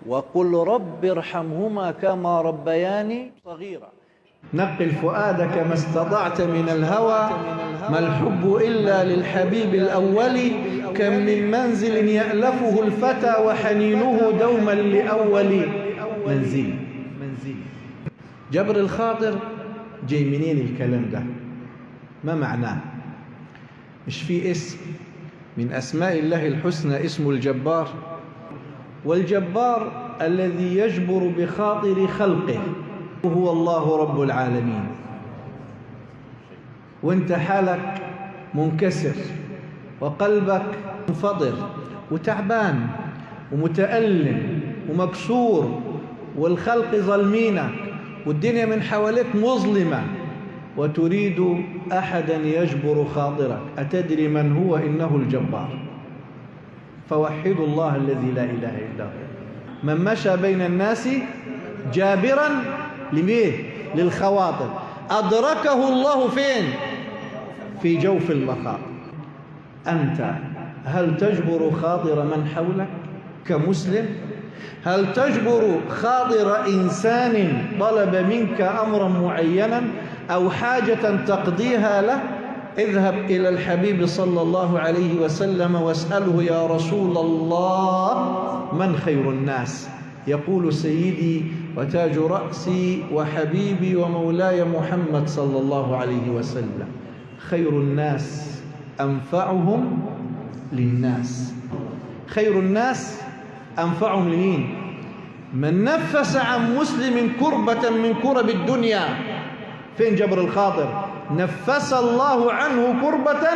وقل رب ارحمهما كما ربياني صغيرا. نقل فؤادك ما استطعت من الهوى، ما الحب إلا للحبيب الأول، كم من منزل يألفه الفتى وحنينه دوما لأول منزل. جبر الخاطر جاي منين الكلام ده؟ ما معناه؟ مش في اسم من أسماء الله الحسنى اسمه الجبار؟ والجبار الذي يجبر بخاطر خلقه هو الله رب العالمين. وانت حالك منكسر وقلبك منفضر وتعبان ومتألم ومكسور والخلق ظلمينك والدنيا من حواليك مظلمة، وتريد أحدا يجبر خاطرك. أتدري من هو؟ إنه الجبار. فوحدوا الله الذي لا إله إلا هو. من مشى بين الناس جابرا لمين؟ للخواطر، أدركه الله فين؟ في جوف المخاطر. أنت هل تجبر خاطر من حولك كمسلم؟ هل تجبر خاطر إنسان طلب منك أمرا معينا أو حاجة تقضيها له؟ اذهب إلى الحبيب صلى الله عليه وسلم واسأله: يا رسول الله، من خير الناس؟ يقول: سيدي وتاج رأسي وحبيبي ومولاي محمد صلى الله عليه وسلم: خير الناس أنفعهم للناس. خير الناس أنفعهم لمين؟ من نفس عن مسلم كربة من كرب الدنيا. فين جبر الخاطر؟ نفس الله عنه كربة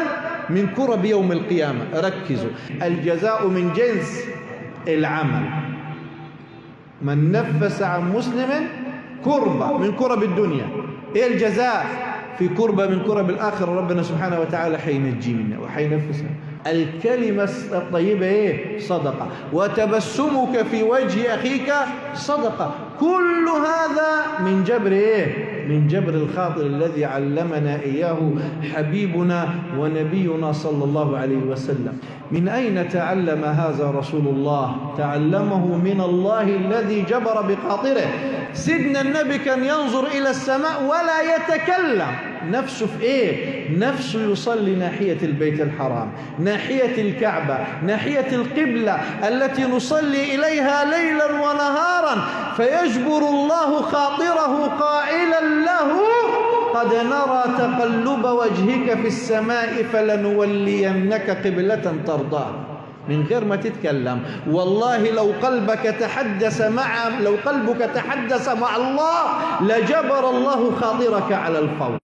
من كرب يوم القيامة. ركزوا، الجزاء من جنس العمل. من نفس عن مسلم كربة من كرب الدنيا، ايه الجزاء؟ في كربة من كرب الآخرة ربنا سبحانه وتعالى حينجي منها وحينفسها. الكلمة الطيبة ايه؟ صدقة. وتبسمك في وجه أخيك صدقة. كل هذا من جبر ايه؟ من جبر الخاطر الذي علمنا إياه حبيبنا ونبينا صلى الله عليه وسلم. من أين تعلم هذا رسول الله؟ تعلمه من الله الذي جبر بخاطره. سيدنا النبي كان ينظر إلى السماء ولا يتكلم. نفسه في ايه؟ نفسه يصلي ناحية البيت الحرام، ناحية الكعبة، ناحية القبلة التي نصلي إليها ليلا ونهارا، فيجبر الله خاطره قائلا له: قد نرى تقلب وجهك في السماء فلنولينك قبلة ترضاها. من غير ما تتكلم. والله لو قلبك تحدث مع الله لجبر الله خاطرك على الفور.